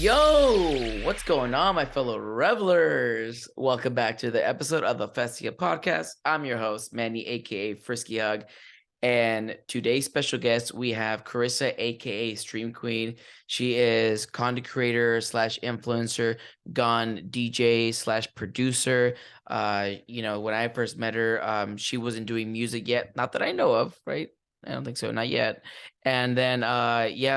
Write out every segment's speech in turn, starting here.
Yo, what's going on, my fellow revelers? Welcome back to the episode of the Festy Hub Podcast. I'm your host, Manny, aka Frisky Hug. And today's special guest, we have Carissa, aka Stream Queen. She is content creator / influencer, gone DJ / producer. When I first met her, she wasn't doing music yet, not that I know of, right? I don't think so, not yet. And then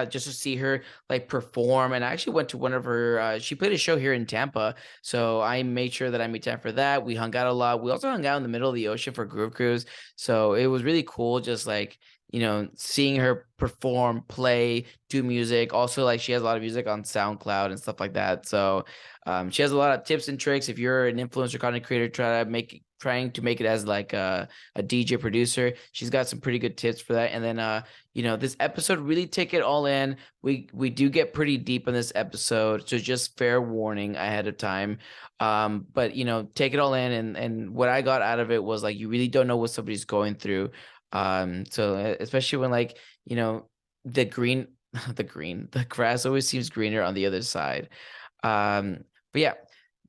just to see her like perform. And I actually went to one of her she played a show here in Tampa, so I made sure that I made time for that. We hung out a lot. We also hung out in the middle of the ocean for Groove Cruise, so it was really cool, just like, seeing her perform, play, do music. Also, like, she has a lot of music on SoundCloud and stuff like that. So she has a lot of tips and tricks. If you're an influencer content creator trying to make it as like a DJ producer, she's got some pretty good tips for that. And then this episode, really take it all in. We do get pretty deep in this episode, so just fair warning ahead of time. But take it all in, and what I got out of it was, like, you really don't know what somebody's going through. So especially when, like, the grass always seems greener on the other side. But yeah,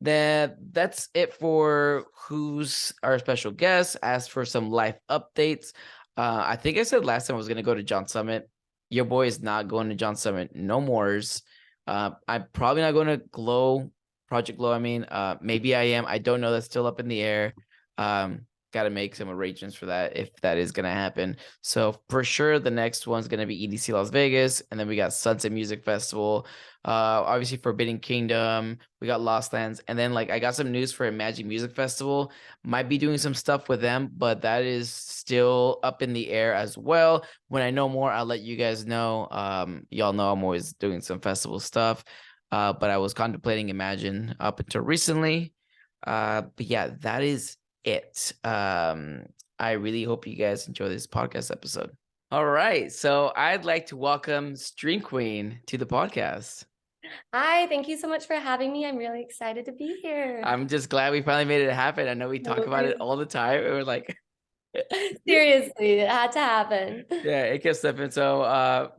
that's it for who's our special guest. Asked for some life updates. I think I said last time I was gonna go to John Summit. Your boy is not going to John Summit no mores. I'm probably not going to Project Glow. I mean, maybe I am. I don't know. That's still up in the air. Got to make some arrangements for that if that is going to happen. So for sure, the next one's going to be EDC Las Vegas. And then we got Sunset Music Festival. Obviously Forbidden Kingdom. We got Lost Lands. And then, like, I got some news for Magic Music Festival. Might be doing some stuff with them, but that is still up in the air as well. When I know more, I'll let you guys know. Y'all know I'm always doing some festival stuff. But I was contemplating Imagine up until recently. But yeah, that is it. I really hope you guys enjoy this podcast episode. All right, so I'd like to welcome Stream Queen to the podcast. Hi, thank you so much for having me. I'm really excited to be here. I'm just glad we finally made it happen. I know we talk about it all the time. We're like, seriously, it had to happen. Yeah, it kept stepping. So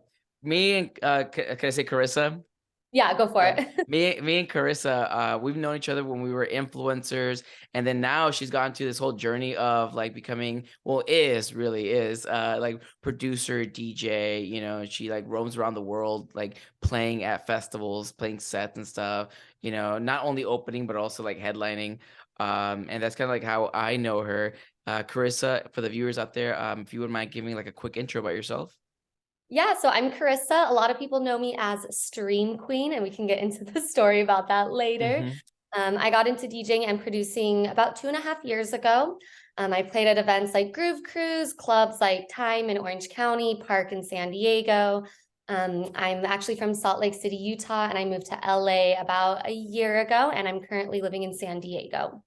me and can I say Carissa? Yeah, go for it. Me and Carissa, we've known each other when we were influencers, and then now she's gone to this whole journey of, like, becoming, really is like producer, DJ. She, like, roams around the world, like, playing at festivals, playing sets and stuff. Not only opening but also, like, headlining. And that's kind of like how I know her. Carissa, for the viewers out there, if you wouldn't mind giving, like, a quick intro about yourself. Yeah, so I'm Carissa. A lot of people know me as Stream Queen, and we can get into the story about that later. I got into DJing and producing about 2.5 years ago. I played at events like Groove Cruise, clubs like Time in Orange County, Park in San Diego. I'm actually from Salt Lake City, Utah, and I moved to LA about a year ago, and I'm currently living in San Diego.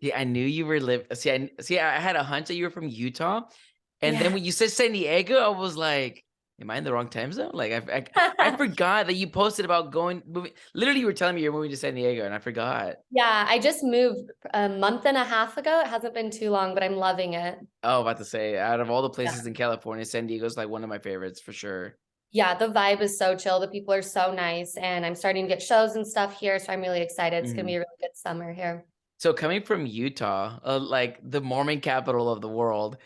Yeah, I knew you were I had a hunch that you were from Utah, and then when you said San Diego, I was like, am I in the wrong time zone? Like, I forgot that you posted about moving. Literally, you were telling me you're moving to San Diego, and I forgot. Yeah, I just moved a month and a half ago. It hasn't been too long, but I'm loving it. Oh, about to say, out of all the places in California, San Diego's like one of my favorites for sure. Yeah, the vibe is so chill. The people are so nice, and I'm starting to get shows and stuff here, so I'm really excited. It's gonna be a really good summer here. So coming from Utah, like the Mormon capital of the world,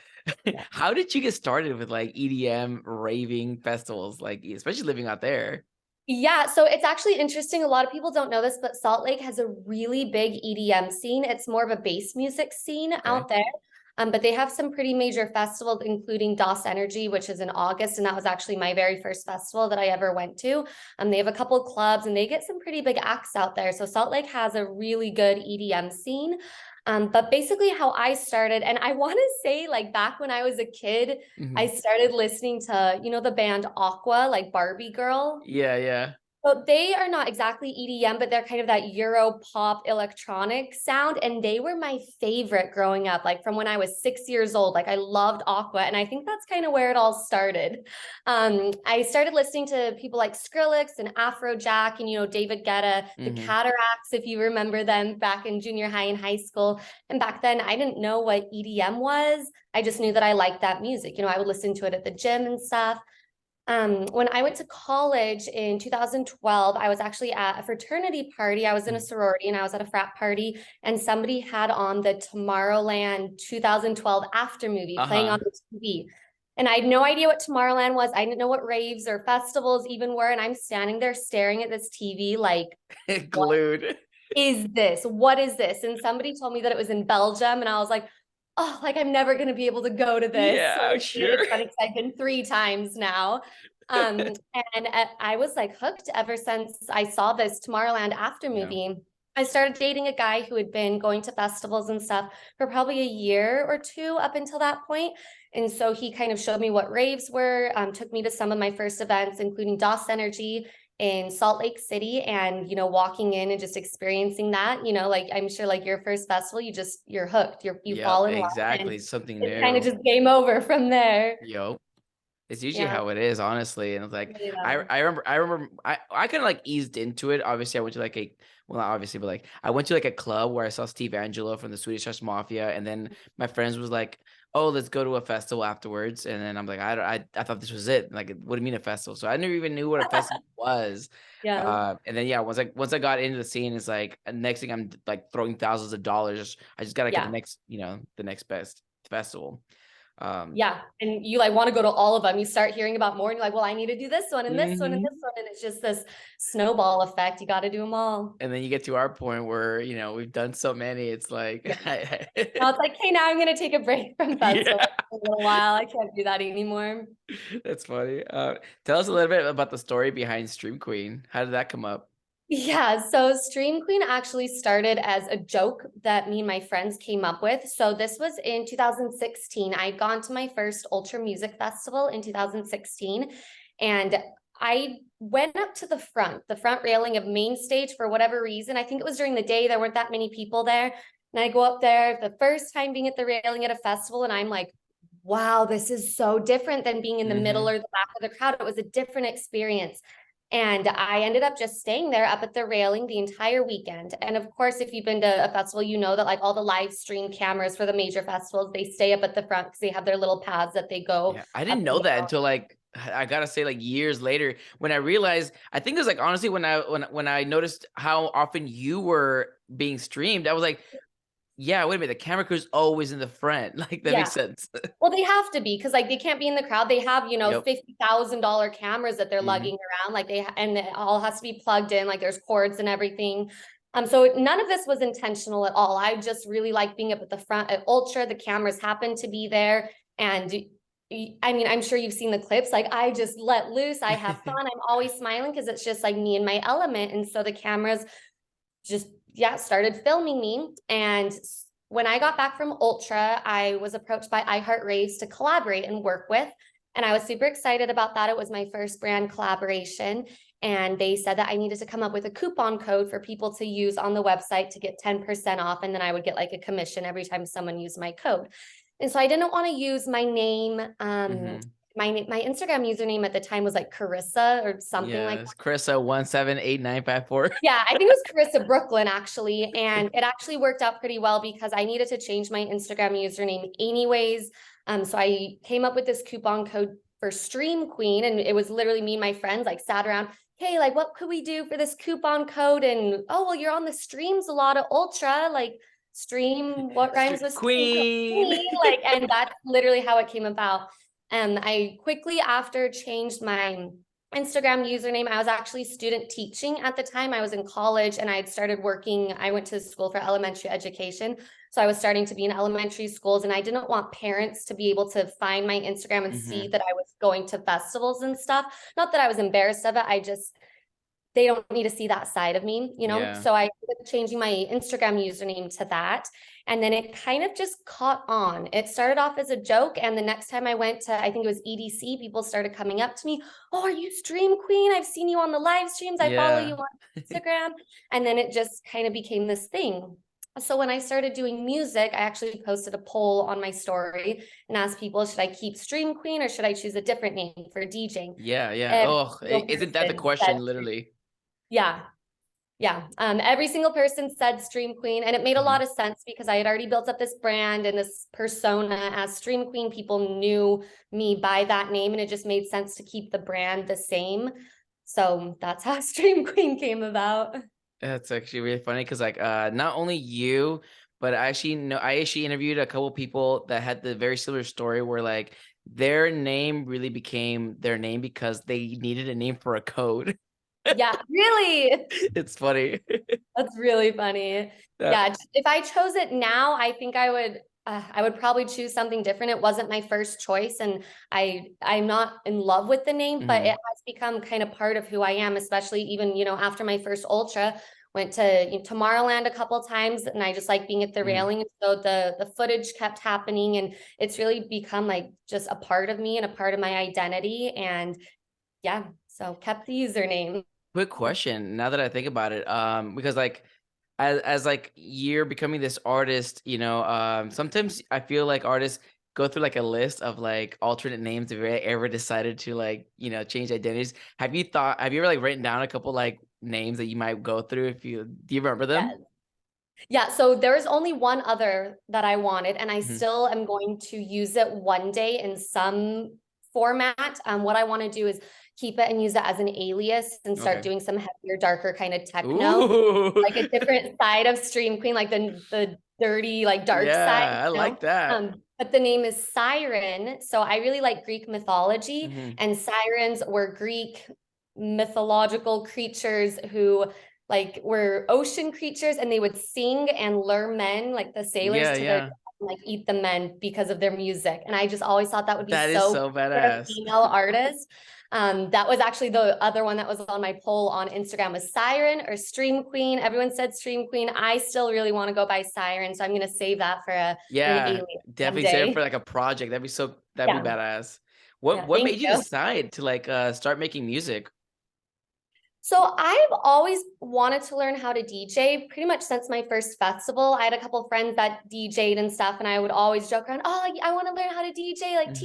how did you get started with, like, EDM raving festivals, like, especially living out there? Yeah, so it's actually interesting. A lot of people don't know this, but Salt Lake has a really big EDM scene. It's more of a bass music scene out there. But they have some pretty major festivals, including DOS Energy, which is in August. And that was actually my very first festival that I ever went to. They have a couple of clubs, and they get some pretty big acts out there. So Salt Lake has a really good EDM scene. But basically how I started, and I want to say, like, back when I was a kid, I started listening to, the band Aqua, like Barbie Girl. Yeah. So they are not exactly EDM, but they're kind of that Euro pop electronic sound. And they were my favorite growing up, like from when I was 6 years old. Like, I loved Aqua. And I think that's kind of where it all started. I started listening to people like Skrillex and Afrojack and, David Guetta, the Cataracts, if you remember them, back in junior high and high school. And back then I didn't know what EDM was. I just knew that I liked that music. I would listen to it at the gym and stuff. When I went to college in 2012, I was actually at a fraternity party. I was in a sorority and I was at a frat party, and somebody had on the Tomorrowland 2012 after movie playing on the TV. And I had no idea what Tomorrowland was. I didn't know what raves or festivals even were. And I'm standing there staring at this TV like, glued. Is this? What is this? And somebody told me that it was in Belgium, and I was like, oh, like I'm never going to be able to go to this. Yeah, sure. It's funny because I've been 3 times now. And I was like hooked ever since I saw this Tomorrowland after movie. Yeah. I started dating a guy who had been going to festivals and stuff for probably a year or 2 up until that point. And so he kind of showed me what raves were, took me to some of my first events, including DOS Energy in Salt Lake City, and, you know, walking in and just experiencing that, you know, like I'm sure like your first festival, you're hooked, you fall in love. Exactly. Something new. It's kind of just game over from there. Yep. It's usually how it is, honestly. And it's like, I remember I kind of like eased into it. Obviously, I went to like not obviously, but like I went to like a club where I saw Steve Angelo from the Swedish House Mafia. And then my friends was like, oh, let's go to a festival afterwards. And then I'm like, I thought this was it. Like, what do you mean a festival? So I never even knew what a festival was. And then, once I got into the scene, it's like, next thing I'm like throwing thousands of dollars. I just got to get the next best festival. And you like want to go to all of them. You start hearing about more and you're like, well, I need to do this one and this one and this one. And it's just this snowball effect. You got to do them all. And then you get to our point where, you know, we've done so many. It's like, now it's like, hey, now I'm going to take a break from festival for a little while. I can't do that anymore. That's funny. Tell us a little bit about the story behind Stream Queen. How did that come up? Yeah, so Stream Queen actually started as a joke that me and my friends came up with. So this was in 2016. I'd gone to my first Ultra Music Festival in 2016, and I went up to the front railing of main stage for whatever reason. I think it was during the day. There weren't that many people there. And I go up there the first time being at the railing at a festival, and I'm like, wow, this is so different than being in the middle or the back of the crowd. It was a different experience. And I ended up just staying there up at the railing the entire weekend. And of course, if you've been to a festival, you know that like all the live stream cameras for the major festivals, they stay up at the front because they have their little paths that they go. Yeah, I didn't know that until like, I gotta say, like years later, when I realized, I think it was like, honestly, when I noticed how often you were being streamed, I was like, yeah, wait a minute, the camera crew's always in the front. Like that makes sense. Well, they have to be, because like they can't be in the crowd. They have, you know, $50,000 cameras that they're lugging around, like and it all has to be plugged in, like there's cords and everything. So none of this was intentional at all. I just really like being up at the front at Ultra. The cameras happen to be there, and I mean, I'm sure you've seen the clips. Like I just let loose. I have fun. I'm always smiling because it's just like me and my element. And so the cameras just started filming me. And when I got back from Ultra, I was approached by iHeart Raves to collaborate and work with. And I was super excited about that. It was my first brand collaboration. And they said that I needed to come up with a coupon code for people to use on the website to get 10% off. And then I would get like a commission every time someone used my code. And so I didn't want to use my name. My Instagram username at the time was like Carissa or something like that. Carissa 178954. Yeah, I think it was Carissa Brooklyn actually. And it actually worked out pretty well because I needed to change my Instagram username anyways. So I came up with this coupon code for Stream Queen, and it was literally me and my friends like sat around, hey, like what could we do for this coupon code? And oh, well, you're on the streams a lot of Ultra, like stream what rhymes with Queen. Like, and that's literally how it came about. And I quickly after changed my Instagram username. I was actually student teaching at the time. I was in college and I had started working. I went to school for elementary education. So I was starting to be in elementary schools, and I didn't want parents to be able to find my Instagram and see that I was going to festivals and stuff. Not that I was embarrassed of it. They don't need to see that side of me, you know? So I ended up changing my Instagram username to that. And then it kind of just caught on. It started off as a joke. And the next time I went to, I think it was EDC, people started coming up to me. Oh, are you Stream Queen? I've seen you on the live streams. I follow you on Instagram. And then it just kind of became this thing. So when I started doing music, I actually posted a poll on my story and asked people, should I keep Stream Queen or should I choose a different name for DJing? Yeah. Oh, isn't that the question, literally? Yeah. Yeah. Every single person said Stream Queen, and it made a lot of sense because I had already built up this brand and this persona as Stream Queen. People knew me by that name, and it just made sense to keep the brand the same. So that's how Stream Queen came about. That's actually really funny because like not only you, but I actually interviewed a couple people that had the very similar story where like their name really became their name because they needed a name for a code. Yeah, really. It's funny. That's really funny. That, Yeah, if I chose it now, I think I would probably choose something different. It wasn't my first choice, and I'm not in love with the name, but it has become kind of part of who I am, especially even, after my first ultra, went to Tomorrowland a couple times, and I just like being at the railing. And so the footage kept happening, and it's really become like just a part of me and a part of my identity. And yeah, so kept the username. quick question. Now that I think about it, because like as like you're becoming this artist, sometimes I feel like artists go through like a list of like alternate names if they ever decided to like, change identities. Have you ever like written down a couple like names that you might go through do you remember them? Yes. Yeah, so there's only one other that I wanted, and I Mhm. still am going to use it one day in some format. What I want to do is keep it and use it as an alias and start Okay. doing some heavier, darker kind of techno, Ooh. like a different side of Stream Queen, like the dirty, like dark side, Yeah, I like that. But the name is Siren. So I really like Greek mythology, Mhm. and sirens were Greek mythological creatures who like were ocean creatures, and they would sing and lure men, like the sailors, Yeah, to their yeah. death and like eat the men because of their music. And I just always thought that would be That is so so cool for a badass. female artist. That was actually the other one that was on my poll on Instagram, was Siren or Stream Queen. Everyone said Stream Queen. I still really want to go by Siren, so I'm gonna save that for an Yeah, alias definitely save it for someday. like a project. That'd be Yeah, badass. What yeah. what Thank made you you. decide to like start making music? So I've always wanted to learn how to DJ pretty much since my first festival. I had a couple friends that DJ'd and stuff, and I would always joke around, oh, I want to learn how to DJ, like Mhm.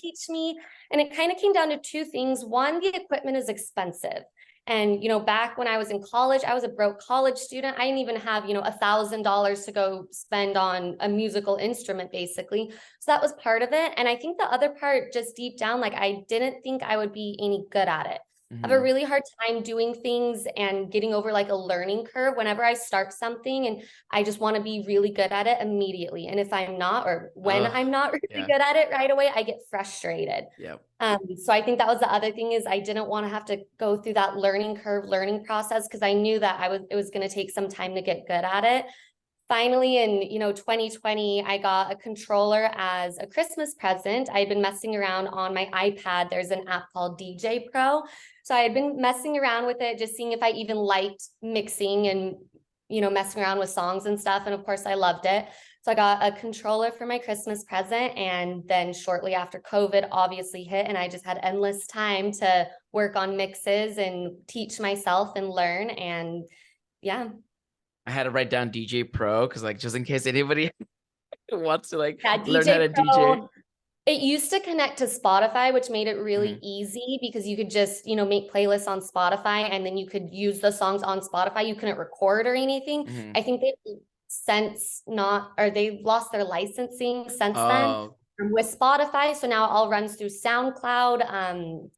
teach me. And it kind of came down to two things. One, the equipment is expensive. And, back when I was in college, I was a broke college student. I didn't even have, $1,000 to go spend on a musical instrument, basically. So that was part of it. And I think the other part, just deep down, like I didn't think I would be any good at it. I have a Mhm. really hard time doing things and getting over like a learning curve whenever I start something, and I just want to be really good at it immediately. And if I'm not, or when Ugh. I'm not really Yeah. good at it right away, I get frustrated. Yep. So I think that was the other thing, is I didn't want to have to go through that learning curve, learning process, because I knew that it was going to take some time to get good at it. Finally, in 2020, I got a controller as a Christmas present. I had been messing around on my iPad. There's an app called DJ Pro. So I had been messing around with it, just seeing if I even liked mixing and messing around with songs and stuff. And of course, I loved it. So I got a controller for my Christmas present. And then shortly after COVID obviously hit, and I just had endless time to work on mixes and teach myself and learn. And yeah. I had to write down DJ Pro because like just in case anybody wants to like Yeah, learn how DJ to DJ. Pro. It used to connect to Spotify, which made it really Mhm. easy because you could just, make playlists on Spotify, and then you could use the songs on Spotify. You couldn't record or anything. Mhm. I think they've lost their licensing since then Oh, with Spotify. So now it all runs through SoundCloud.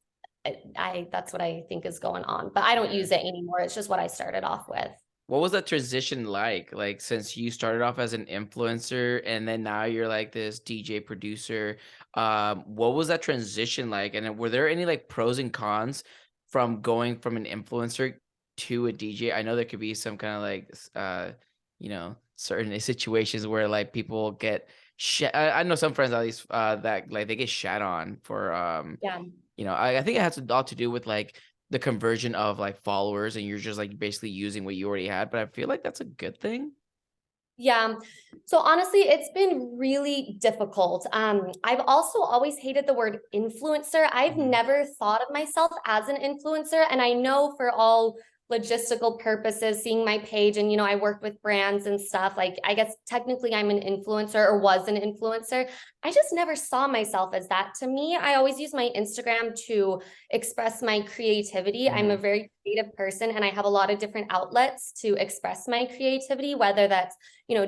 That's what I think is going on, but I don't yeah. use it anymore. It's just what I started off with. What was that transition like? Like since you started off as an influencer and then now you're like this DJ producer, what was that transition like? And then were there any like pros and cons from going from an influencer to a DJ? I know there could be some kind of like certain situations where like people get I know some friends at least that like they get shat on for Yeah. I think it has a lot to do with like the conversion of like followers and you're just like basically using what you already had, but I feel like that's a good thing. Yeah. So honestly, it's been really difficult. I've also always hated the word influencer. I've Mhm. never thought of myself as an influencer. And I know for all logistical purposes, seeing my page, and, I work with brands and stuff. Like, I guess technically I'm an influencer, or was an influencer. I just never saw myself as that. To me, I always use my Instagram to express my creativity. I'm a very creative person, and I have a lot of different outlets to express my creativity, whether that's,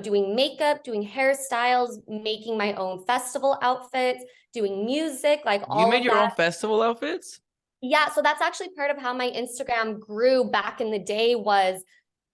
doing makeup, doing hairstyles, making my own festival outfits, doing music, like all of that. You made your own festival outfits? Yeah, so that's actually part of how my Instagram grew back in the day. Was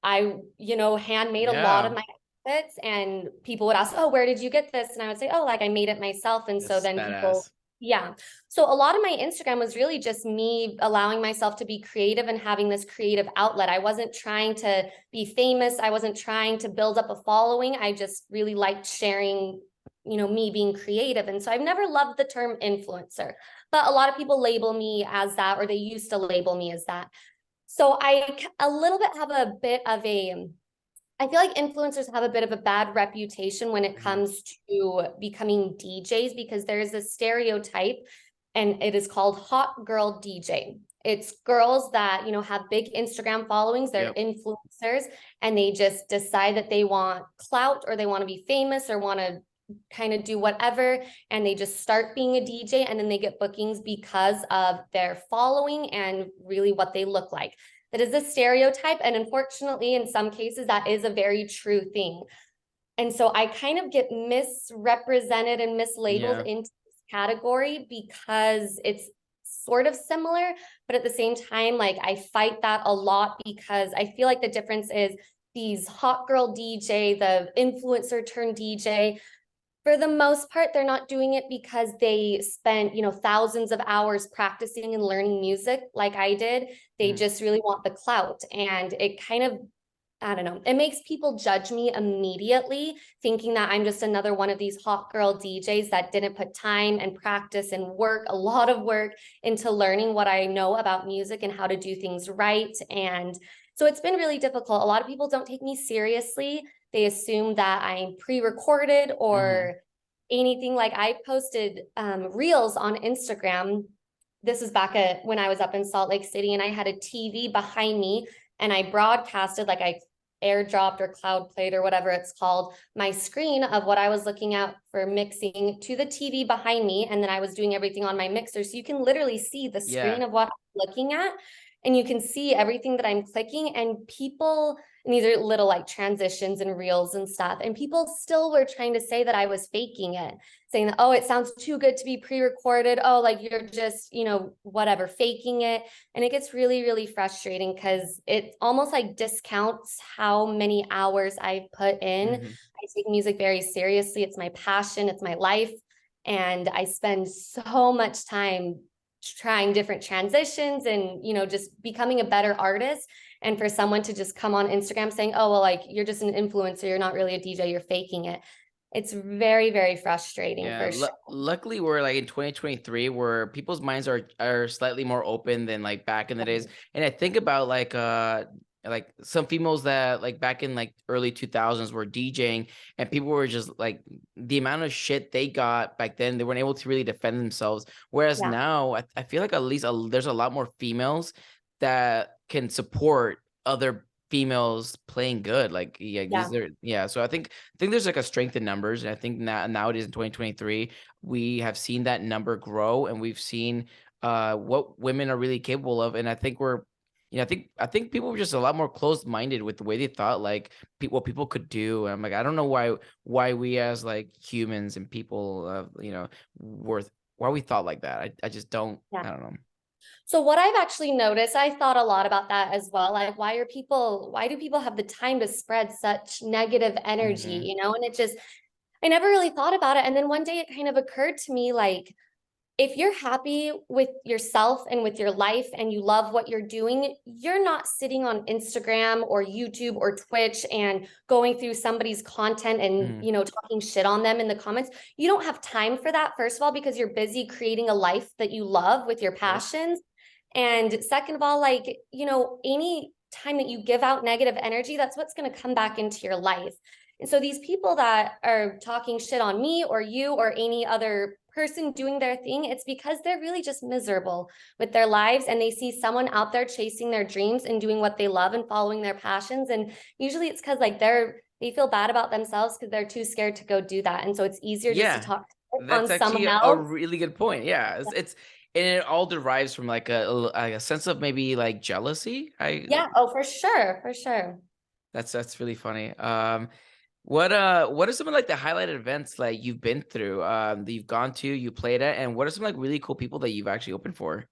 I, handmade a lot of my outfits, and people would ask, oh, where did you get this? And I would say, oh, like I made it myself. And so then people, yeah. So a lot of my Instagram was really just me allowing myself to be creative and having this creative outlet. I wasn't trying to be famous. I wasn't trying to build up a following. I just really liked sharing, me being creative. And so I've never loved the term influencer, but a lot of people label me as that, or they used to label me as that. So I a little bit have a bit of I feel like influencers have a bit of a bad reputation when it comes to becoming DJs, because there's a stereotype, and it is called hot girl DJ. It's girls that, have big Instagram followings, they're influencers, and they just decide that they want clout, or they want to be famous, or want to kind of do whatever, and they just start being a DJ, and then they get bookings because of their following and really what they look like. That is a stereotype, and unfortunately in some cases that is a very true thing. And so I kind of get misrepresented and mislabeled into this category because it's sort of similar, but at the same time, like, I fight that a lot, because I feel like the difference is these hot girl DJ, the influencer turned DJ, for the most part, they're not doing it because they spent, thousands of hours practicing and learning music like I did. They just really want the clout. And it kind of, I don't know, it makes people judge me immediately, thinking that I'm just another one of these hot girl DJs that didn't put time and practice and work, a lot of work, into learning what I know about music and how to do things right. And so it's been really difficult. A lot of people don't take me seriously. They assume that I'm pre-recorded or anything. Like, I posted reels on Instagram. This was back when I was up in Salt Lake City, and I had a TV behind me, and I broadcasted, like I airdropped or cloud played or whatever it's called, my screen of what I was looking at for mixing to the TV behind me. And then I was doing everything on my mixer. So you can literally see the screen of what I'm looking at, and you can see everything that I'm clicking. And people, and these are little like transitions and reels and stuff, and people still were trying to say that I was faking it, saying that, oh, it sounds too good to be pre-recorded. Oh, like you're just, whatever, faking it. And it gets really, really frustrating, because it almost like discounts how many hours I've put in. I take music very seriously. It's my passion. It's my life. And I spend so much time trying different transitions and, just becoming a better artist. And for someone to just come on Instagram saying, oh, well, like, you're just an influencer, you're not really a DJ, you're faking it. It's very, very frustrating. For sure. Luckily, we're like in 2023, where people's minds are slightly more open than like back in the days. And I think about like some females that like back in like early 2000s were DJing, and people were just like, the amount of shit they got back then, they weren't able to really defend themselves. Whereas now I feel like at least there's a lot more females that can support other females playing good. Like, so I think there's like a strength in numbers. And I think nowadays in 2023, we have seen that number grow, and we've seen what women are really capable of. And I think I think people were just a lot more closed-minded with the way they thought, like what people could do. And I'm like, I don't know why we as like humans and people, why we thought like that. I just don't. I don't know. So what I've actually noticed, I thought a lot about that as well. Like, why do people have the time to spread such negative energy, And I never really thought about it. And then one day it kind of occurred to me, like, if you're happy with yourself and with your life and you love what you're doing, you're not sitting on Instagram or YouTube or Twitch and going through somebody's content and, talking shit on them in the comments. You don't have time for that, first of all, because you're busy creating a life that you love with your passions. And second of all, like, any time that you give out negative energy, that's what's going to come back into your life. And so these people that are talking shit on me or you or any other person doing their thing, it's because they're really just miserable with their lives, and they see someone out there chasing their dreams and doing what they love and following their passions. And usually it's because like they feel bad about themselves because they're too scared to go do that. And so it's easier just to talk on that's someone actually a else. really good point. Yeah, it's and it all derives from like a sense of maybe like jealousy. Yeah. Oh, for sure. For sure. That's really funny. What are some of like the highlighted events like you've been through, that you've gone to, you played at, and what are some like really cool people that you've actually opened for?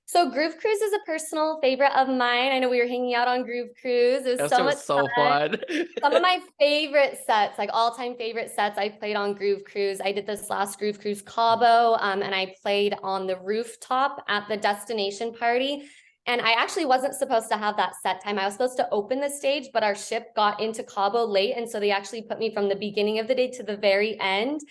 So Groove Cruise is a personal favorite of mine. I know we were hanging out on Groove Cruise. It was That so was much so fun. fun. Some of my favorite sets, like all-time favorite sets, I played on Groove Cruise. I did this last Groove Cruise Cabo, and I played on the rooftop at the destination party. And I actually wasn't supposed to have that set time. I was supposed to open the stage, but our ship got into Cabo late. And so they actually put me from the beginning of the day to the very end.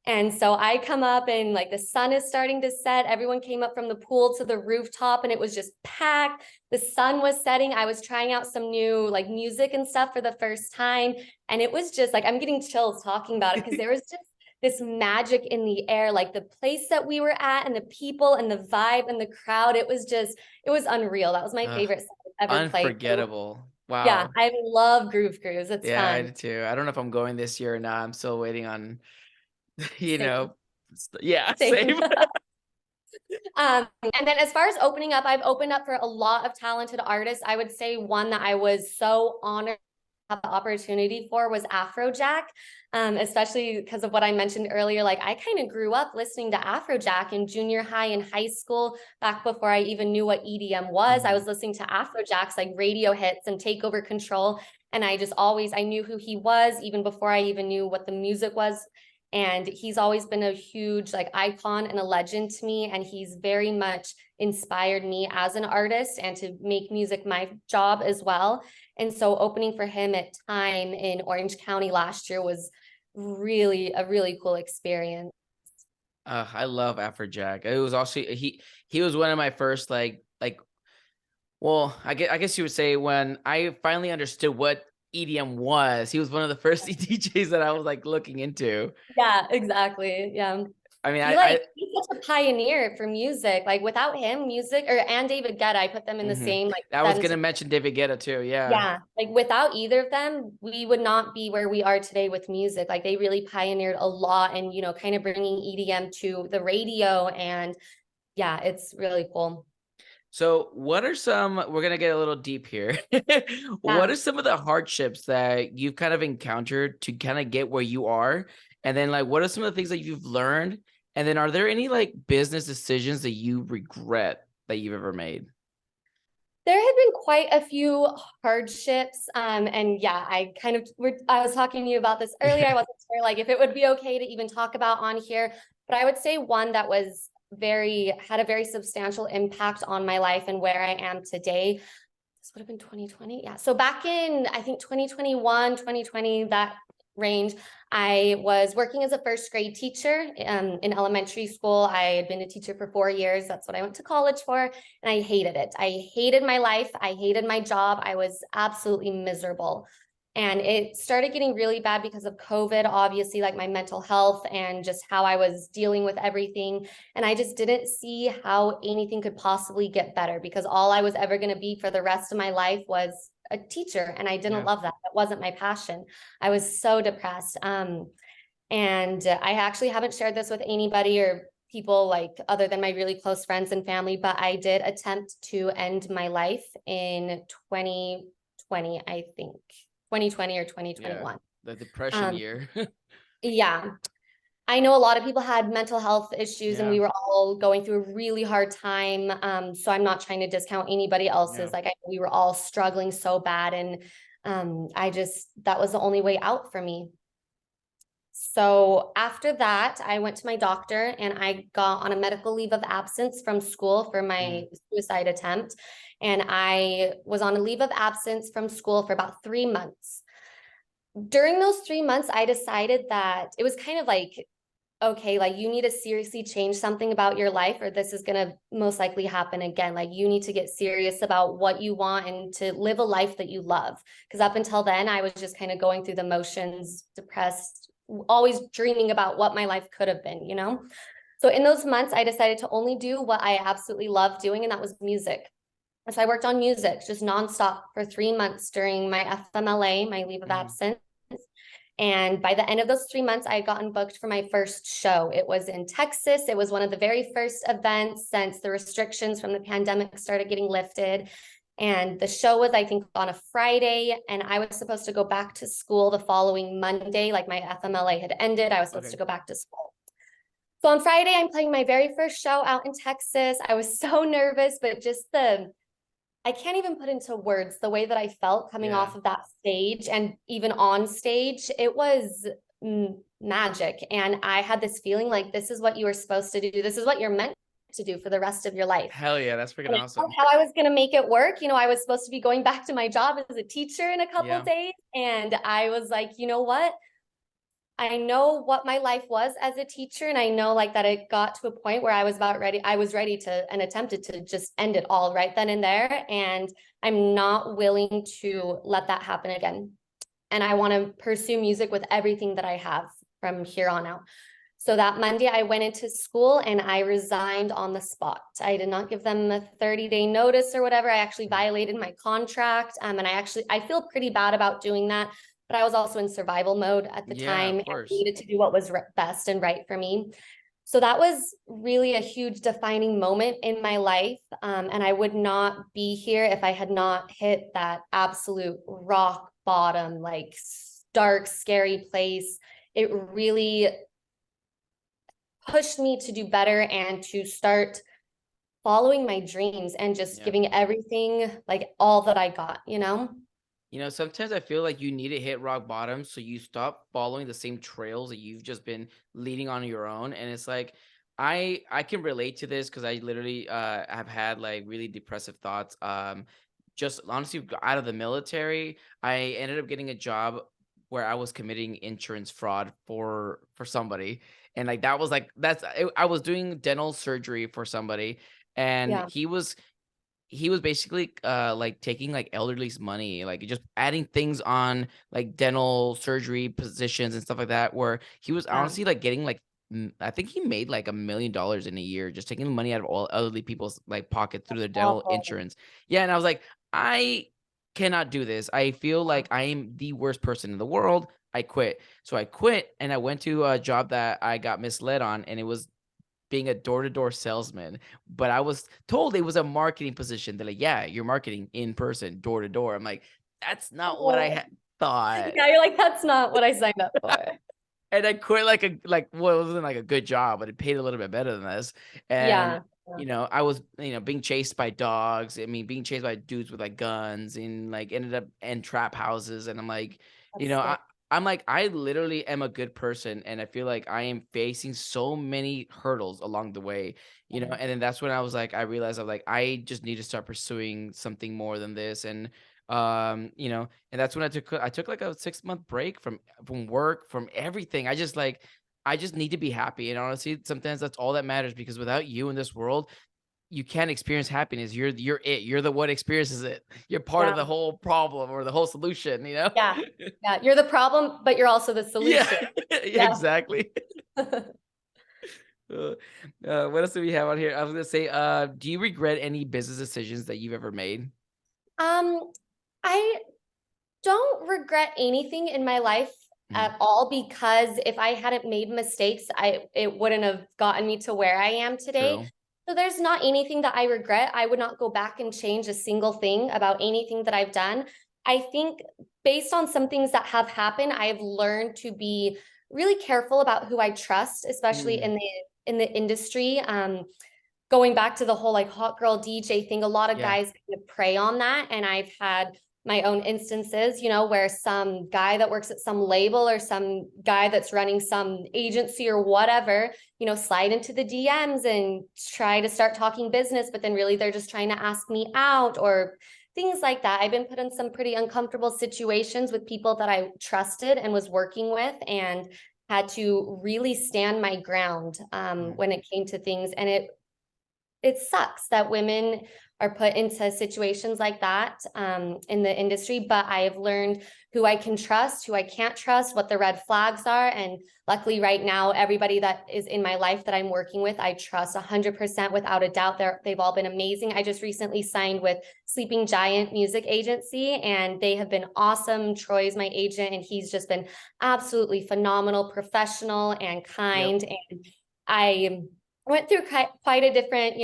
And so I come up and like the sun is starting to set. Everyone came up from the pool to the rooftop and it was just packed. The sun was setting. I was trying out some new like music and stuff for the first time. And it was just like, I'm getting chills talking about it because there was just this magic in the air, like the place that we were at and the people and the vibe and the crowd. It was unreal. That was my favorite set I've ever played. Unforgettable. Yeah, Wow. I love Groove Cruise. It's Yeah, I fun. do too. I don't know if I'm going this year or not. I'm still waiting on, you Same. know, yeah, Same. same. And then as far as opening up, I've opened up for a lot of talented artists. I would say one that I was so honored to have the opportunity for was Afrojack, especially because of what I mentioned earlier. Like I kind of grew up listening to Afrojack in junior high and high school, back before I even knew what EDM was. I was listening to Afrojack's like radio hits and Take Over Control. And I knew who he was even before I even knew what the music was. And he's always been a huge like icon and a legend to me. And he's very much inspired me as an artist and to make music my job as well. And so opening for him at Time in Orange County last year was really a really cool experience. I love Afrojack. It was also he was one of my first well, I guess you would say when I finally understood what EDM was, he was one of the first DJs that I was like looking into. Yeah, exactly. Yeah. I mean, He's such a pioneer for music. Like without him, and David Guetta, I put them in the same like I was gonna sentence. mention David Guetta too. Yeah. Yeah, like without either of them, we would not be where we are today with music. Like they really pioneered a lot and, kind of bringing EDM to the radio. And yeah, it's really cool. So what are we're going to get a little deep here. What are some of the hardships that you've kind of encountered to kind of get where you are? And then like, what are some of the things that you've learned? And then are there any like business decisions that you regret that you've ever made? There have been quite a few hardships. And yeah, I was talking to you about this earlier. I wasn't sure like if it would be okay to even talk about on here, but I would say one that had a very substantial impact on my life and where I am today. This would have been 2020. Yeah. So back in, I think 2021, 2020, that range, I was working as a first grade teacher in elementary school. I had been a teacher for 4 years. That's what I went to college for. And I hated it. I hated my life. I hated my job. I was absolutely miserable. And it started getting really bad because of COVID, obviously, like my mental health and just how I was dealing with everything. And I just didn't see how anything could possibly get better because all I was ever going to be for the rest of my life was a teacher. And I didn't love that. That wasn't my passion. I was so depressed. And I actually haven't shared this with anybody or people like other than my really close friends and family, but I did attempt to end my life in 2020, I think. 2020 or 2021. The depression year. Yeah. I know a lot of people had mental health issues and we were all going through a really hard time. So I'm not trying to discount anybody else's. Like we were all struggling so bad. And that was the only way out for me. So after that, I went to my doctor and I got on a medical leave of absence from school for my suicide attempt. And I was on a leave of absence from school for about 3 months. During those 3 months, I decided that it was kind of like, okay, like you need to seriously change something about your life or this is going to most likely happen again. Like you need to get serious about what you want and to live a life that you love. Because up until then, I was just kind of going through the motions, depressed, always dreaming about what my life could have been, So in those months, I decided to only do what I absolutely love doing, and that was music. So I worked on music just nonstop for 3 months during my FMLA, my leave of absence. And by the end of those 3 months, I had gotten booked for my first show. It was in Texas. It was one of the very first events since the restrictions from the pandemic started getting lifted. And the show was, I think, on a Friday, and I was supposed to go back to school the following Monday. Like my FMLA had ended. I was supposed to go back to school. So on Friday, I'm playing my very first show out in Texas. I was so nervous, but just I can't even put into words the way that I felt coming off of that stage, and even on stage, it was magic. And I had this feeling like this is what you were supposed to do. This is what you're meant to do for the rest of your life. Hell yeah, that's freaking awesome. How I was going to make it work. You know, I was supposed to be going back to my job as a teacher in a couple days. And I was like, you know what? I know what my life was as a teacher. And I know like that it got to a point where I was ready to and attempted to just end it all right then and there. And I'm not willing to let that happen again. And I want to pursue music with everything that I have from here on out. So that Monday I went into school and I resigned on the spot. I did not give them a 30-day notice or whatever. I actually violated my contract. And I feel pretty bad about doing that. But I was also in survival mode at the time and needed to do what was best and right for me. So that was really a huge defining moment in my life. And I would not be here if I had not hit that absolute rock bottom, like dark, scary place. It really pushed me to do better and to start following my dreams and just giving everything, like all that I got, you know? You know, sometimes I feel like you need to hit rock bottom so you stop following the same trails that you've just been leading on your own. And it's like I can relate to this because I literally have had like really depressive thoughts. Just honestly out of the military, I ended up getting a job where I was committing insurance fraud for somebody. And like that was like I was doing dental surgery for somebody, and he was basically like taking like elderly's money, like just adding things on like dental surgery positions and stuff like that, where he was honestly like getting like I think he made like $1 million in a year just taking the money out of all elderly people's like pocket through their dental insurance. Yeah, and I was like, I cannot do this. I feel like I am the worst person in the world. I quit. So I quit and I went to a job that I got misled on, and it was being a door-to-door salesman, but I was told it was a marketing position. They're like, yeah, you're marketing in person, door to door. I'm like, that's not what I had thought. Yeah, you're like, that's not what I signed up for. And I quit well, it wasn't like a good job, but it paid a little bit better than this. And you know, I was, being chased by dogs. I mean, being chased by dudes with like guns, and like ended up in trap houses. And I'm like, I'm like, I literally am a good person, and I feel like I am facing so many hurdles along the way, and then that's when I was like, I realized I'm like, I just need to start pursuing something more than this. And and that's when I took like a 6-month break from work, from everything. I just need to be happy. And honestly, sometimes that's all that matters, because without you in this world, you can't experience happiness. You're the one experiences it. You're part of the whole problem or the whole solution, Yeah. You're the problem, but you're also the solution. Exactly. What else do we have on here? I was gonna say, do you regret any business decisions that you've ever made? I don't regret anything in my life at all, because if I hadn't made mistakes, it wouldn't have gotten me to where I am today. True. So there's not anything that I regret. I would not go back and change a single thing about anything that I've done. I think based on some things that have happened, I've learned to be really careful about who I trust, especially in the industry. Going back to the whole like hot girl DJ thing, a lot of guys kind of prey on that. And I've had my own instances, where some guy that works at some label or some guy that's running some agency or whatever, slide into the DMs and try to start talking business, but then really they're just trying to ask me out or things like that. I've been put in some pretty uncomfortable situations with people that I trusted and was working with, and had to really stand my ground when it came to things. And it sucks that women are put into situations like that in the industry, but I have learned who I can trust, who I can't trust, what the red flags are. And luckily right now, everybody that is in my life that I'm working with, I trust 100% without a doubt. They've all been amazing. I just recently signed with Sleeping Giant Music Agency, and they have been awesome. Troy's my agent, and he's just been absolutely phenomenal, professional and kind. And I went through quite a different,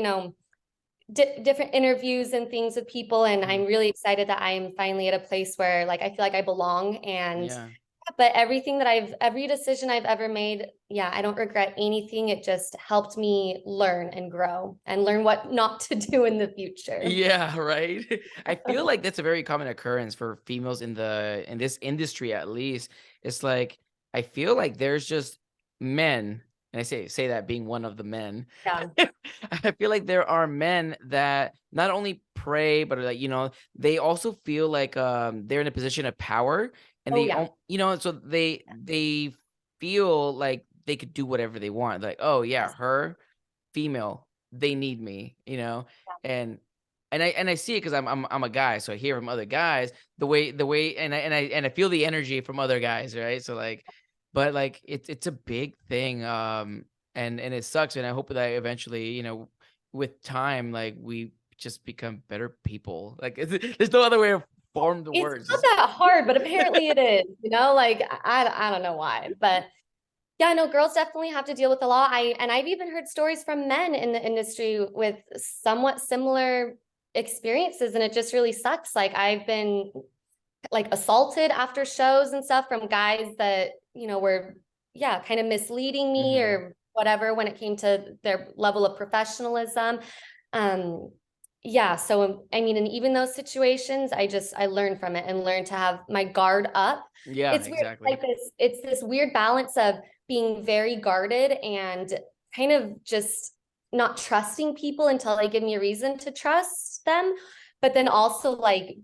different interviews and things with people, and I'm really excited that I'm finally at a place where like I feel like I belong. And but every decision I've ever made, I don't regret anything. It just helped me learn and grow and learn what not to do in the future. Yeah, right. I feel like that's a very common occurrence for females in this industry, at least. It's like I feel like there's just men, and I say that being one of the men. Yeah. I feel like there are men that not only pray, but like, they also feel like they're in a position of power, and Oh yeah. so they feel like they could do whatever they want. Like, oh yeah, her female, they need me, and I see it because I'm a guy, so I hear from other guys the way and I feel the energy from other guys, right? So like, but like it's a big thing, and it sucks, and I hope that eventually, with time, like we just become better people. Like there's no other way to form the It's words. not that hard, but apparently it is, like I don't know why, but yeah, no, girls definitely have to deal with the law. I've even heard stories from men in the industry with somewhat similar experiences, and it just really sucks. Like I've been like assaulted after shows and stuff from guys that, were kind of misleading me or whatever when it came to their level of professionalism. So I mean, in even those situations, I learned from it and learned to have my guard up. Yeah, It's weird, exactly. like it's this weird balance of being very guarded and kind of just not trusting people until they give me a reason to trust them, but then also like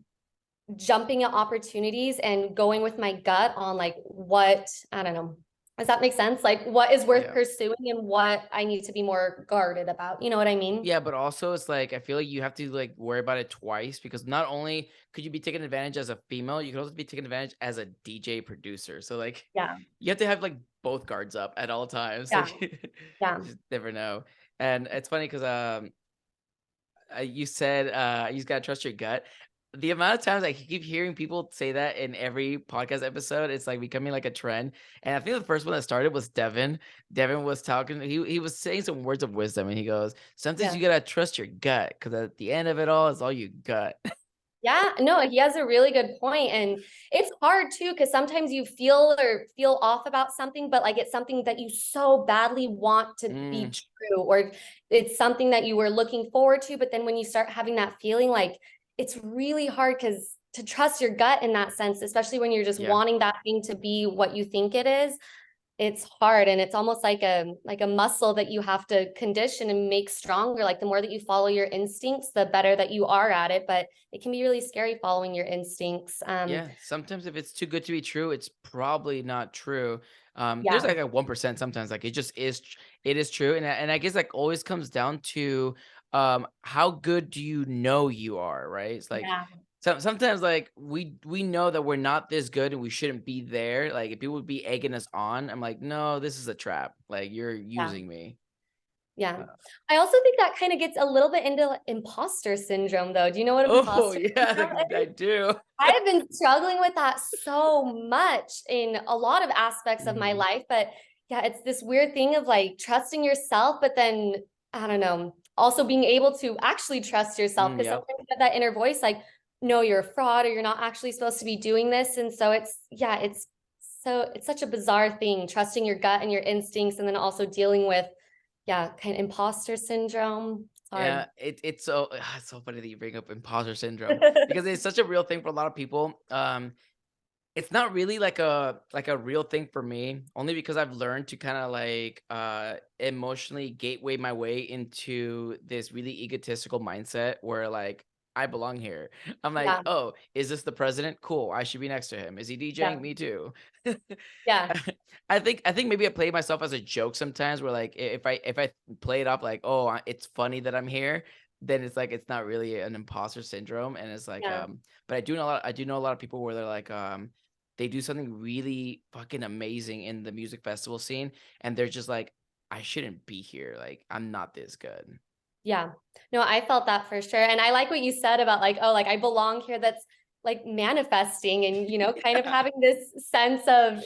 jumping at opportunities and going with my gut on like what, I don't know. Does that make sense? Like what is worth pursuing and what I need to be more guarded about. You know what I mean? Yeah, but also it's like I feel like you have to like worry about it twice, because not only could you be taken advantage as a female, you could also be taken advantage as a DJ producer. So like Yeah. you have to have like both guards up at all times. Yeah. Like Yeah. you just never know. And it's funny because you said you just gotta trust your gut. The amount of times I keep hearing people say that in every podcast episode, it's like becoming like a trend. And I think the first one that started was Devin. Devin was talking, he was saying some words of wisdom, and he goes, sometimes you gotta trust your gut, because at the end of it all, it's all you got. Yeah, no, he has a really good point. And it's hard too, because sometimes you feel off about something, but like it's something that you so badly want to be true, or it's something that you were looking forward to. But then when you start having that feeling, like it's really hard because to trust your gut in that sense, especially when you're just wanting that thing to be what you think it is, it's hard. And it's almost like a muscle that you have to condition and make stronger. Like the more that you follow your instincts, the better that you are at it. But it can be really scary following your instincts. Yeah, sometimes if it's too good to be true, it's probably not true. There's like a 1% sometimes, like it just is. It is true, and I guess like always comes down to how good do you know you are, right? It's like sometimes like we know that we're not this good and we shouldn't be there. Like if people would be egging us on, I'm like, no, this is a trap. Like you're using me. Yeah. I also think that kind of gets a little bit into imposter syndrome, though. Do you know what Oh imposter yeah, syndrome I is? do. I've been struggling with that so much in a lot of aspects of my life. But yeah, it's this weird thing of like trusting yourself, but then I don't know, also being able to actually trust yourself. Because Yep. sometimes you get that inner voice like, no, you're a fraud, or you're not actually supposed to be doing this. And so it's such a bizarre thing, trusting your gut and your instincts, and then also dealing with kind of imposter syndrome. It's Yeah, hard. it's so funny that you bring up imposter syndrome, because it's such a real thing for a lot of people. It's not really like a real thing for me, only because I've learned to kind of like emotionally gateway my way into this really egotistical mindset where like I belong here. I'm like, Yeah, oh, is this the president? Cool, I should be next to him. Is he DJing? yeah, Me too. yeah, I think maybe I play myself as a joke sometimes, where like if I play it up like, oh, it's funny that I'm here, then it's like it's not really an imposter syndrome. And it's like Yeah. but I do know a lot of people where they're like they do something really fucking amazing in the music festival scene, and they're just like, I shouldn't be here. Like, I'm not this good. Yeah. No, I felt that for sure. And I like what you said about like, oh, like I belong here. That's like manifesting and, kind of having this sense of,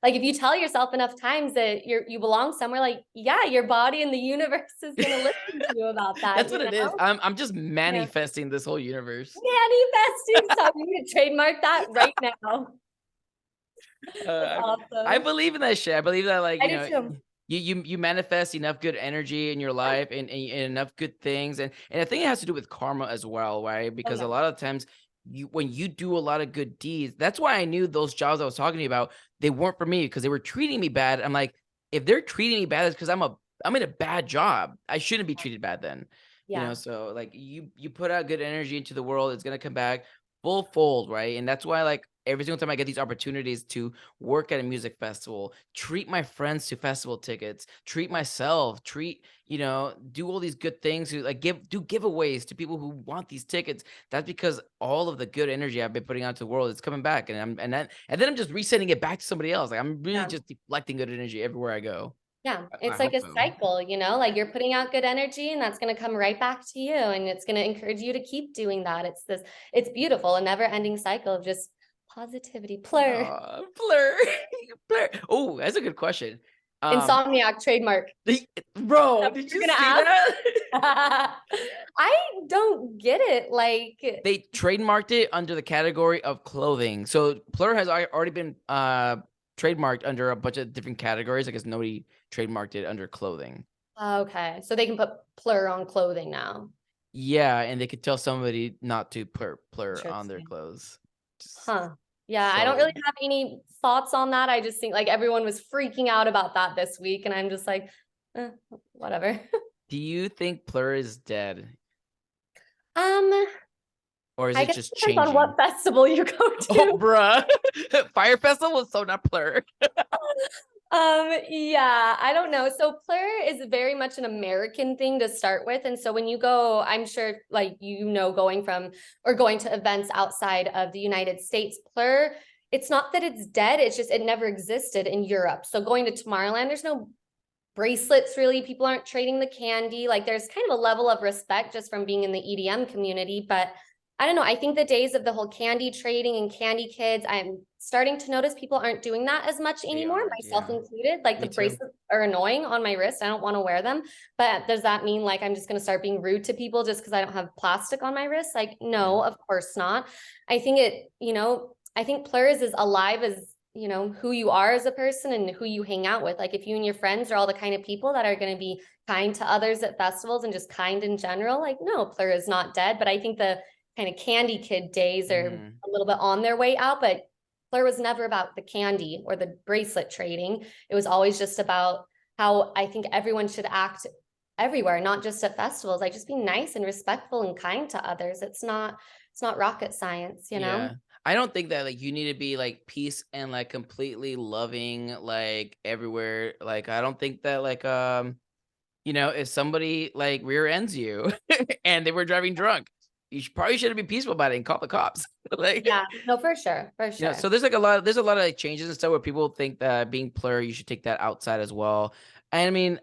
like if you tell yourself enough times that you belong somewhere, like, yeah, your body and the universe is going to listen to you about that, That's what it is. I'm just Yeah. manifesting this whole universe. Manifesting. So you need to trademark that right now. That's I awesome. believe in that shit. I believe that, like, I do too. you manifest enough good energy in your life and enough good things, and I think it has to do with karma as well, right? Oh Because yeah. a lot of times when you do a lot of good deeds, that's why I knew those jobs I was talking to you about, they weren't for me because they were treating me bad. I'm like, if they're treating me bad, it's because I'm in a bad job. I shouldn't be treated bad then. Yeah. So like you put out good energy into the world, it's gonna come back full fold, right? And that's why, like, every single time I get these opportunities to work at a music festival, treat my friends to festival tickets, treat myself, do all these good things, like do giveaways to people who want these tickets. That's because all of the good energy I've been putting out to the world is coming back, and then I'm just resending it back to somebody else. Like, I'm really Yeah. just deflecting good energy everywhere I go. Yeah, I it's like hope a so. cycle, like you're putting out good energy and that's going to come right back to you and it's going to encourage you to keep doing that. It's beautiful, a never ending cycle of just positivity. Plur. Aw, Blur. Blur. Oh, that's a good question. Um, Insomniac trademark. bro, That's what did you're you going to see ask? that? I don't get it. Like, They trademarked it under the category of clothing. So Plur has already been trademarked under a bunch of different categories. I guess nobody trademarked it under clothing. okay, so they can put plur on clothing now. Yeah, and they could tell somebody not to plur on their Interesting. clothes. Huh. Yeah, I don't So, really have any thoughts on that. I just think like everyone was freaking out about that this week, and I'm just like, whatever. do you think Plur is dead, Um, or is I it guess just it depends on changing? what festival you go Oh, to. bruh. Fire Festival was so not Plur. Yeah, I don't know. So plur is very much an American thing to start with. And so when you go, I'm sure like going to events outside of the United States, plur, it's not that it's dead, it's just it never existed in Europe. So going to Tomorrowland, there's no bracelets really. People aren't trading the candy. Like there's kind of a level of respect just from being in the EDM community. But I don't know. I think the days of the whole candy trading and candy kids, I'm starting to notice people aren't doing that as much They anymore, aren't, myself yeah. included. Like Me the too. bracelets are annoying on my wrist. I don't want to wear them. But does that mean like I'm just going to start being rude to people just because I don't have plastic on my wrist? Like, Yeah. no, of course not. I think I think plur is as alive as who you are as a person and who you hang out with. Like if you and your friends are all the kind of people that are going to be kind to others at festivals and just kind in general, like no, plur is not dead. But I think the kind of candy kid days are a little bit on their way out. But plur was never about the candy or the bracelet trading. It was always just about how I think everyone should act everywhere, not just at festivals. Like just be nice and respectful and kind to others. It's not rocket science, Yeah. I don't think that, like, you need to be like peace and like completely loving like everywhere. Like, I don't think that, like, if somebody like rear ends you and they were driving drunk, you probably shouldn't be peaceful about it and call the cops. Like, Yeah, no, for sure, for sure. so there's a lot of like changes and stuff where people think that being plur, you should take that outside as well. And I mean,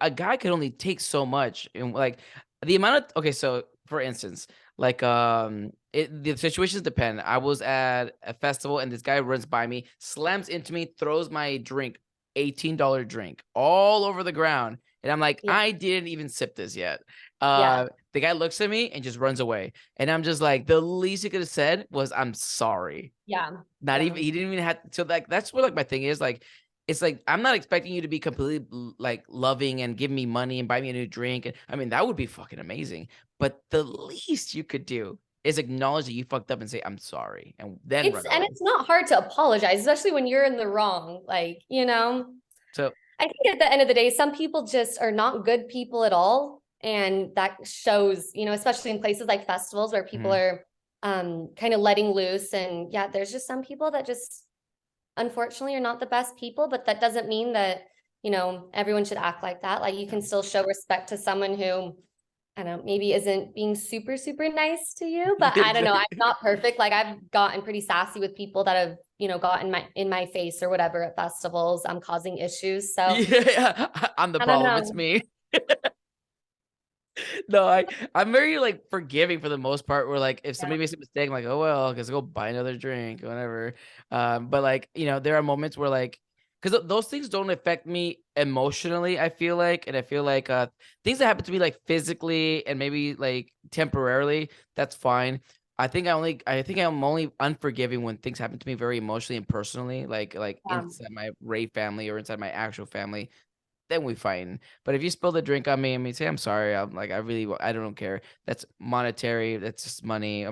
a guy could only take so much, and like the amount of okay, so for instance, like the situations depend. I was at a festival and this guy runs by me, slams into me, throws my drink, $18 drink, all over the ground. And I'm like, Yeah, I didn't even sip this yet. yeah, The guy looks at me and just runs away. And I'm just like, the least he could have said was, I'm sorry. yeah, Not yeah, even, he didn't even have to, like, that's what like my thing is. Like, it's like, I'm not expecting you to be completely like loving and give me money and buy me a new drink. And I mean, that would be fucking amazing. But the least you could do is acknowledge that you fucked up and say, I'm sorry. And then run away. it's not hard to apologize, especially when you're in the wrong. Like, So, I think at the end of the day, some people just are not good people at all. And that shows, especially in places like festivals where people mhm, are kind of letting loose. And yeah, there's just some people that just unfortunately are not the best people, but that doesn't mean that, everyone should act like that. Like you yeah. can still show respect to someone who I don't know, maybe isn't being super, super nice to you, but I don't know. I'm not perfect. Like I've gotten pretty sassy with people that have, you know, gotten in my face or whatever at festivals. I'm causing issues. So Yeah, I'm the I don't problem. It's know. me. No, I'm very like forgiving for the most part. Where like if Yeah. somebody makes a mistake, I'm like, oh well, I guess I'll go buy another drink or whatever. But like there are moments where like because those things don't affect me emotionally. I feel like, and I feel like things that happen to me like physically and maybe like temporarily, that's fine. I think I'm only unforgiving when things happen to me very emotionally and personally, like Yeah. inside my Rave family or inside my actual family, then we fighting. But if you spill the drink on me, I mean, say I'm sorry. I'm like, I don't care. That's monetary. That's just money. I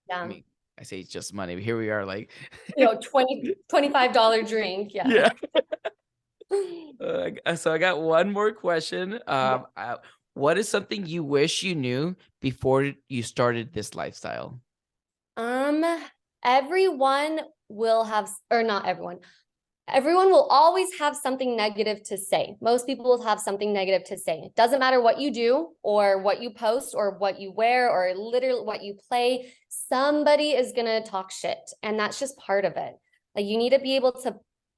Yeah. mean, I say it's just money, but here we are, like, You know, $25 drink. Yeah. yeah. So I got one more question. Yeah. What is something you wish you knew before you started this lifestyle? Um, everyone will have, or not everyone. Everyone will always have something negative to say. Most people will have something negative to say. It doesn't matter what you do or what you post or what you wear or literally what you play. Somebody is going to talk shit. And that's just part of it. Like you need to be able to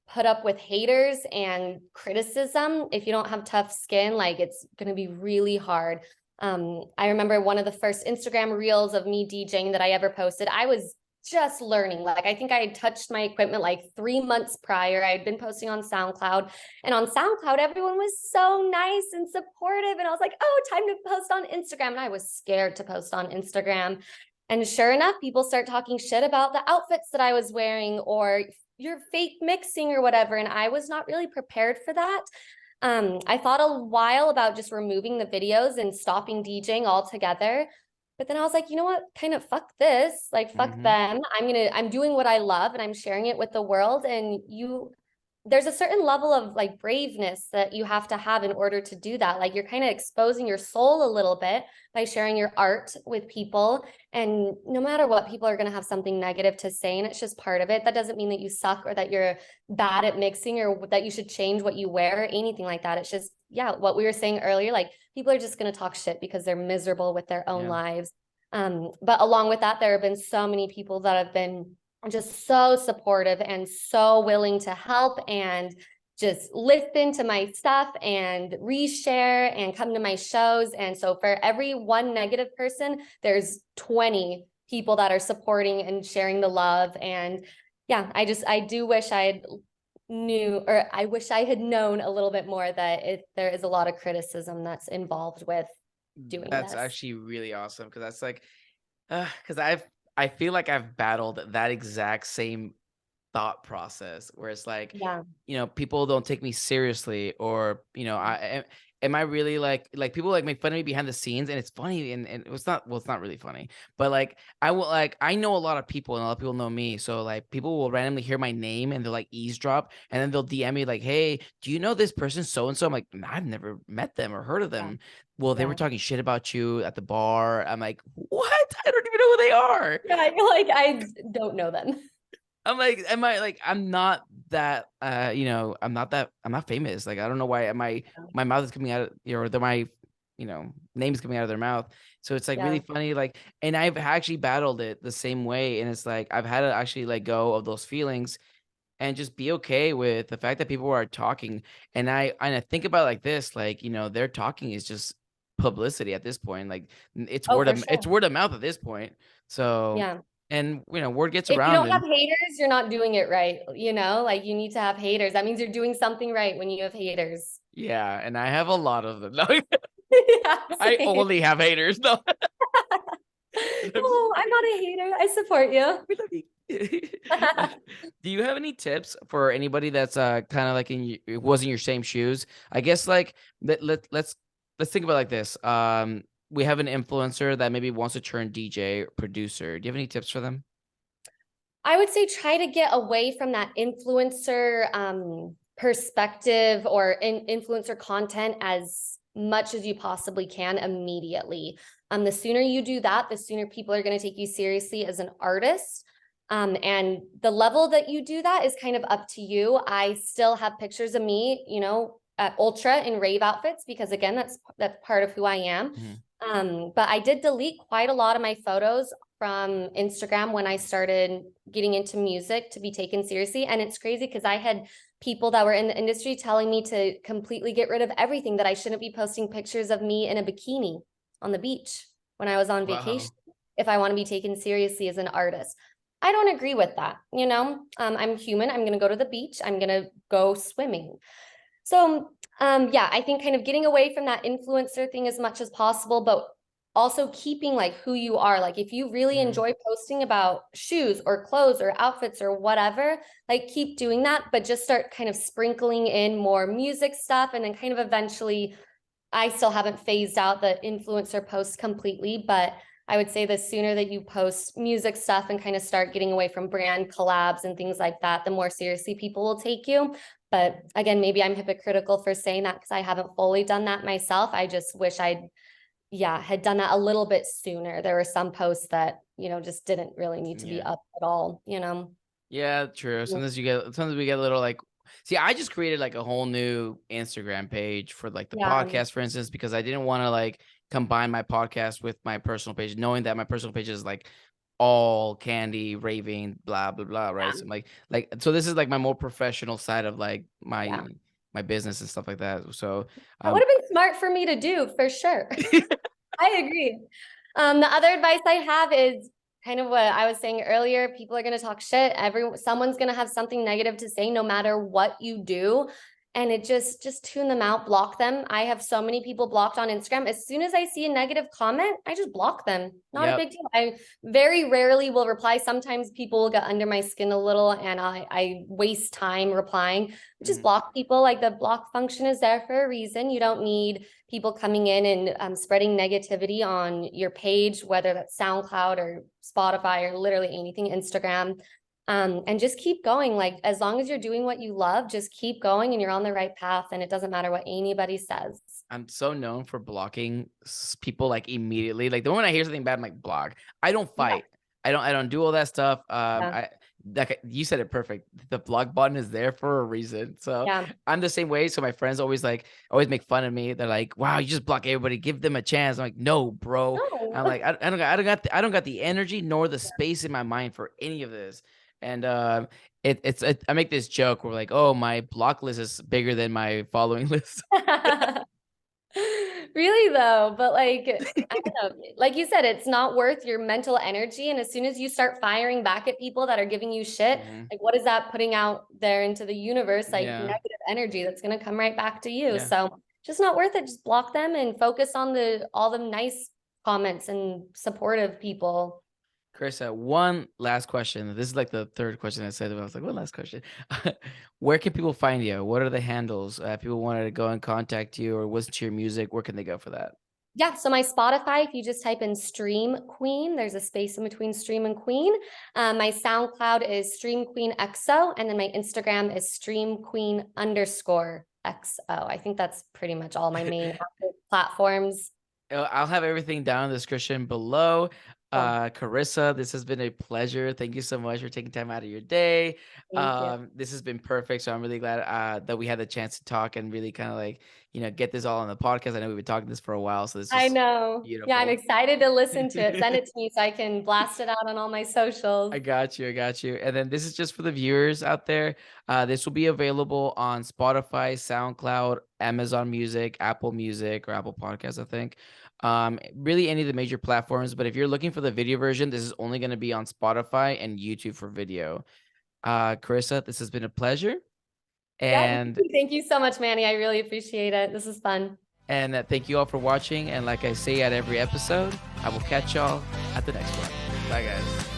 put up with haters and criticism. If you don't have tough skin, like it's going to be really hard. I remember one of the first Instagram reels of me DJing that I ever posted. I was just learning. Like I think I had touched my equipment like 3 months prior. I had been posting on SoundCloud, and on SoundCloud, everyone was so nice and supportive. And I was like, oh, time to post on Instagram. And I was scared to post on Instagram. And sure enough, people start talking shit about the outfits that I was wearing or you're fake mixing or whatever. And I was not really prepared for that. I thought a while about just removing the videos and stopping DJing altogether. But then I was like, you know what? Kind of fuck this. Like, fuck Hmm. them. I'm doing what I love and I'm sharing it with the world. And there's a certain level of like braveness that you have to have in order to do that. Like, you're kind of exposing your soul a little bit by sharing your art with people. And no matter what, people are going to have something negative to say. And it's just part of it. That doesn't mean that you suck or that you're bad at mixing or that you should change what you wear or anything like that. It's just, yeah, what we were saying earlier, like people are just going to talk shit because they're miserable with their own Yeah. lives. But along with that, there have been so many people that have been just so supportive and so willing to help and just listen to my stuff and reshare and come to my shows. And so for every one negative person, there's 20 people that are supporting and sharing the love. And yeah, I do wish I had known a little bit more that there is a lot of criticism that's involved with doing That's this. actually really awesome because that's like, because I feel like I've battled that exact same thought process where it's like, Yeah. people don't take me seriously, or am I really like people like make fun of me behind the scenes, and it's funny, and it's not really funny, but like I know a lot of people and a lot of people know me, so like people will randomly hear my name and they'll like eavesdrop, and then they'll DM me like, hey, do you know this person so and so? I'm like, "Nah, I've never met them or heard of Yeah. them." Well, they were Yeah. talking shit about you at the bar. I'm like, what? I don't even know who they are. Yeah, I feel like I don't know them. I'm like, am I like, I'm not that, I'm not famous. Like, I don't know why my mouth is coming out of, my, name is coming out of their mouth. So it's like really Yeah. funny. Like, and I've actually battled it the same way. And it's like, I've had to actually let go of those feelings and just be okay with the fact that people are talking. And I think about it like this, like, their talking is just publicity at this point. Like, Oh, for it's sure. word of mouth at this point. So, Yeah. and word gets If you around. don't have haters, you're not doing it right. You know, like you need to have haters. That means you're doing something right when you have haters. Yeah, and I have a lot of them. No, Yeah, I same. only have haters. No, I'm just Oh, I'm not a hater. I support you. we love you. Do you have any tips for anybody that's kind of like was in your same shoes? I guess like let's think about it like this. We have an influencer that maybe wants to turn DJ or producer. Do you have any tips for them? I would say try to get away from that influencer perspective or influencer content as much as you possibly can immediately. The sooner you do that, the sooner people are going to take you seriously as an artist. And the level that you do that is kind of up to you. I still have pictures of me, at Ultra in rave outfits, because again, that's part of who I am. But I did delete quite a lot of my photos from Instagram when I started getting into music to be taken seriously. And it's crazy because I had people that were in the industry telling me to completely get rid of everything, that I shouldn't be posting pictures of me in a bikini on the beach when I was on vacation, if I want to be taken seriously as an artist. I don't agree with that. I'm human. I'm going to go to the beach. I'm going to go swimming. So yeah, I think kind of getting away from that influencer thing as much as possible, but also keeping like who you are. Like if you really enjoy posting about shoes or clothes or outfits or whatever, like keep doing that, but just start kind of sprinkling in more music stuff. And then kind of eventually, I still haven't phased out the influencer posts completely, but I would say the sooner that you post music stuff and kind of start getting away from brand collabs and things like that, the more seriously people will take you. But again, maybe I'm hypocritical for saying that because I haven't fully done that myself. I just wish had done that a little bit sooner. There were some posts that, just didn't really need to be up at all, Yeah, true. Sometimes we get a little like, see, I just created like a whole new Instagram page for like the podcast, for instance, because I didn't want to like combine my podcast with my personal page, knowing that my personal page is like all Kandi, raving, blah, blah, blah. Right. So I'm like, so this is like my more professional side of like my business and stuff like that. So that would have been smart for me to do for sure. I agree. The other advice I have is kind of what I was saying earlier. People are going to talk shit. Someone's going to have something negative to say no matter what you do. And it just tune them out, block them. I have so many people blocked on Instagram. As soon as I see a negative comment, I just block them. Not a big deal. I very rarely will reply. Sometimes people will get under my skin a little and I waste time replying. Just block people. Like the block function is there for a reason. You don't need people coming in and spreading negativity on your page, whether that's SoundCloud or Spotify or literally anything, Instagram. And just keep going. Like, as long as you're doing what you love, just keep going and you're on the right path. And it doesn't matter what anybody says. I'm so known for blocking people like immediately. Like the moment I hear something bad, I'm like, block. I don't fight. I don't do all that stuff. Like you said it perfect. The block button is there for a reason. So I'm the same way. So my friends always make fun of me. They're like, wow, you just block everybody. Give them a chance. I'm like, no, bro. No. I'm like, I don't got the energy nor the space in my mind for any of this. And I make this joke where like, oh, my block list is bigger than my following list. Really though, but like, I don't know, like you said, it's not worth your mental energy. And as soon as you start firing back at people that are giving you shit, like what is that putting out there into the universe? Like negative energy that's going to come right back to you. So just not worth it. Just block them and focus on all the nice comments and supportive people. Carissa, one last question. This is like the third question I said. I was like, what last question? Where can people find you? What are the handles? If people wanted to go and contact you or listen to your music, where can they go for that? Yeah, so my Spotify, if you just type in Stream Queen, there's a space in between Stream and Queen. My SoundCloud is StreamQueenXO, and then my Instagram is StreamQueen_XO. I think that's pretty much all my main platforms. I'll have everything down in the description below. Carissa, this has been a pleasure. Thank you so much for taking time out of your day. This has been perfect. So I'm really glad that we had the chance to talk and really kind of like, get this all on the podcast. I know we've been talking this for a while, so this is beautiful. Yeah, I'm excited to listen to it. Send it to me so I can blast it out on all my socials. I got you. And then this is just for the viewers out there. This will be available on Spotify, SoundCloud, Amazon Music, Apple Music, or Apple Podcasts, I think. Really any of the major platforms, but if you're looking for the video version, this is only going to be on Spotify and YouTube for video. Carissa, this has been a pleasure. And thank you so much, Manny. I really appreciate it. This is fun. And thank you all for watching. And like I say at every episode, I will catch y'all at the next one. Bye, guys.